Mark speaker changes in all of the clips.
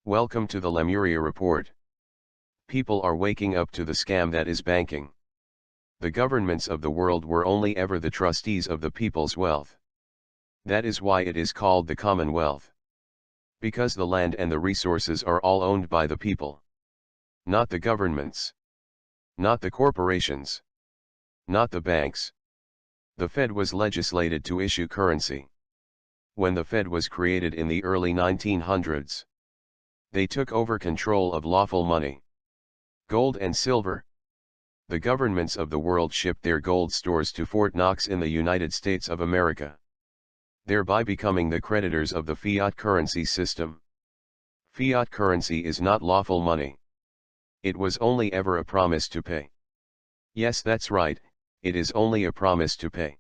Speaker 1: Welcome to the Lemuria Report. People are waking up to the scam that is banking. The governments of the world were only ever the trustees of the people's wealth. That is why it is called the Commonwealth. Because the land and the resources are all owned by the people. Not the governments. Not the corporations. Not the banks. The Fed was legislated to issue currency. When the Fed was created in the early 1900s, they took over control of lawful money. Gold and silver. The governments of the world shipped their gold stores to Fort Knox in the United States of America, thereby becoming the creditors of the fiat currency system. Fiat currency is not lawful money. It was only ever a promise to pay. Yes, that's right, it is only a promise to pay.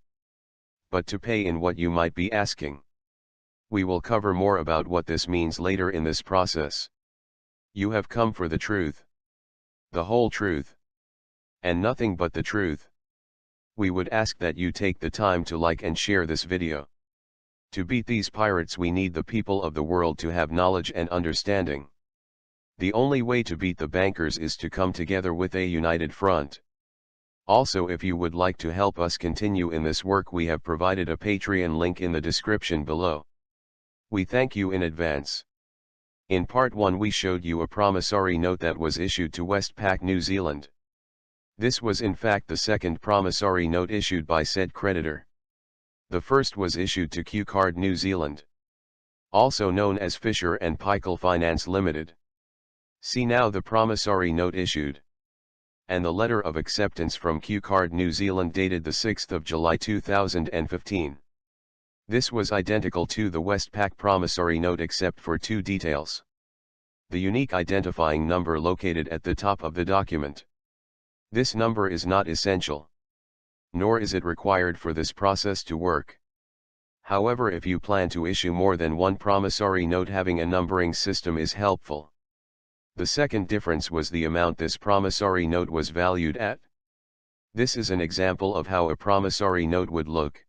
Speaker 1: But to pay in what, you might be asking? We will cover more about what this means later in this process. You have come for the truth. The whole truth. And nothing but the truth. We would ask that you take the time to like and share this video. To beat these pirates, we need the people of the world to have knowledge and understanding. The only way to beat the bankers is to come together with a united front. Also, if you would like to help us continue in this work, we have provided a Patreon link in the description below. We thank you in advance. In part 1 we showed you a promissory note that was issued to Westpac New Zealand. This was in fact the second promissory note issued by said creditor. The first was issued to Q-Card New Zealand, also known as Fisher & Paykel Finance Limited. See now the promissory note issued, and the letter of acceptance from Q-Card New Zealand dated the 6th of July 2015. This was identical to the Westpac promissory note except for two details. The unique identifying number located at the top of the document. This number is not essential, nor is it required for this process to work. However, if you plan to issue more than one promissory note, having a numbering system is helpful. The second difference was the amount this promissory note was valued at. This is an example of how a promissory note would look.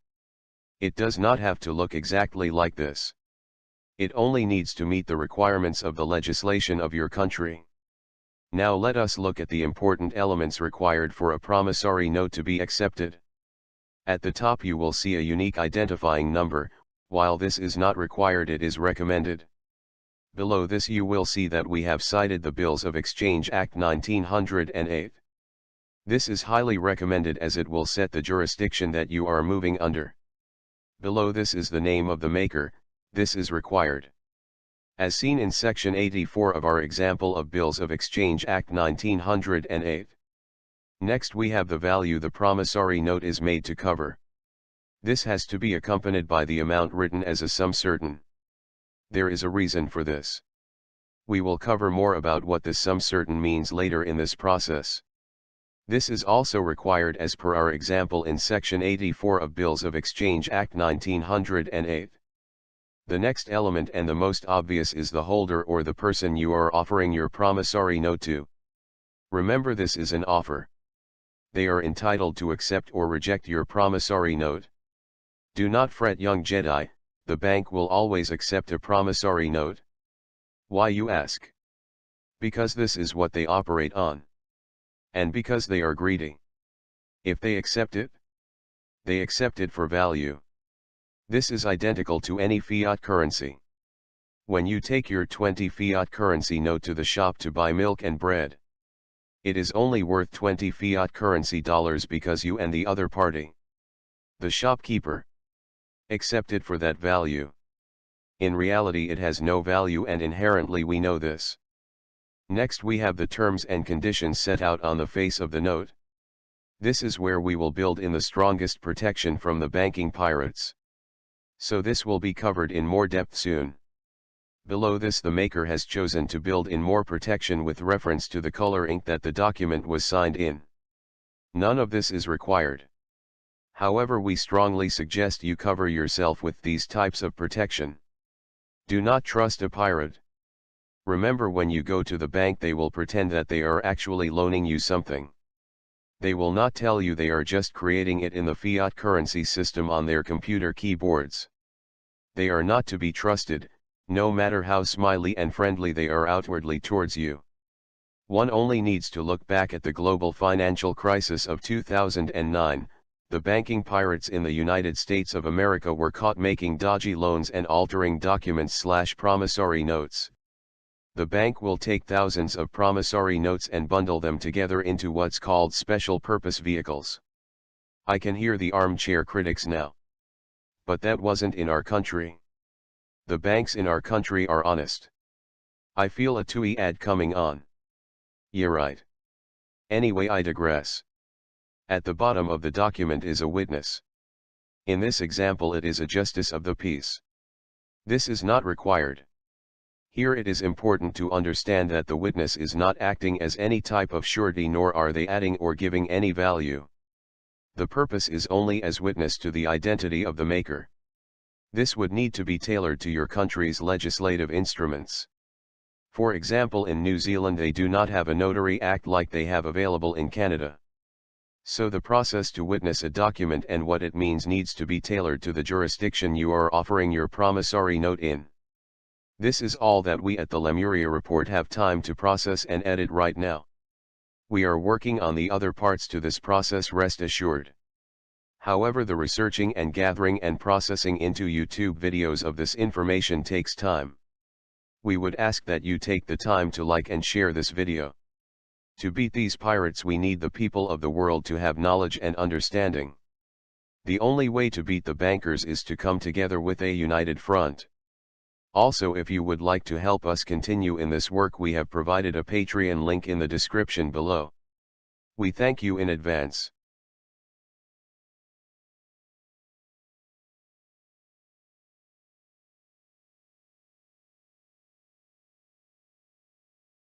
Speaker 1: It does not have to look exactly like this. It only needs to meet the requirements of the legislation of your country. Now let us look at the important elements required for a promissory note to be accepted. At the top you will see a unique identifying number. While this is not required, it is recommended. Below this you will see that we have cited the Bills of Exchange Act 1908. This is highly recommended as it will set the jurisdiction that you are moving under. Below this is the name of the maker. This is required. As seen in section 84 of our example of Bills of Exchange Act 1908. Next we have the value the promissory note is made to cover. This has to be accompanied by the amount written as a sum certain. There is a reason for this. We will cover more about what this sum certain means later in this process. This is also required as per our example in section 84 of Bills of Exchange Act 1908. The next element, and the most obvious, is the holder or the person you are offering your promissory note to. Remember, this is an offer. They are entitled to accept or reject your promissory note. Do not fret, young Jedi, the bank will always accept a promissory note. Why, you ask? Because this is what they operate on. And because they are greedy. If they accept it, they accept it for value. This is identical to any fiat currency. When you take your 20 fiat currency note to the shop to buy milk and bread, it is only worth 20 fiat currency dollars because you and the other party, the shopkeeper, accept it for that value. In reality it has no value, and inherently we know this. Next we have the terms and conditions set out on the face of the note. This is where we will build in the strongest protection from the banking pirates. So this will be covered in more depth soon. Below this the maker has chosen to build in more protection with reference to the color ink that the document was signed in. None of this is required. However, we strongly suggest you cover yourself with these types of protection. Do not trust a pirate. Remember, when you go to the bank they will pretend that they are actually loaning you something. They will not tell you they are just creating it in the fiat currency system on their computer keyboards. They are not to be trusted, no matter how smiley and friendly they are outwardly towards you. One only needs to look back at the global financial crisis of 2009, the banking pirates in the United States of America were caught making dodgy loans and altering documents/promissory notes. The bank will take thousands of promissory notes and bundle them together into what's called special purpose vehicles. I can hear the armchair critics now. But that wasn't in our country. The banks in our country are honest. I feel a TUI ad coming on. Yeah, right. Anyway, I digress. At the bottom of the document is a witness. In this example, it is a justice of the peace. This is not required. Here it is important to understand that the witness is not acting as any type of surety, nor are they adding or giving any value. The purpose is only as witness to the identity of the maker. This would need to be tailored to your country's legislative instruments. For example, in New Zealand they do not have a notary act like they have available in Canada. So the process to witness a document and what it means needs to be tailored to the jurisdiction you are offering your promissory note in. This is all that we at the Lemuria Report have time to process and edit right now. We are working on the other parts to this process, rest assured. However, the researching and gathering and processing into YouTube videos of this information takes time. We would ask that you take the time to like and share this video. To beat these pirates, we need the people of the world to have knowledge and understanding. The only way to beat the bankers is to come together with a united front. Also, if you would like to help us continue in this work, we have provided a Patreon link in the description below. We thank you in advance.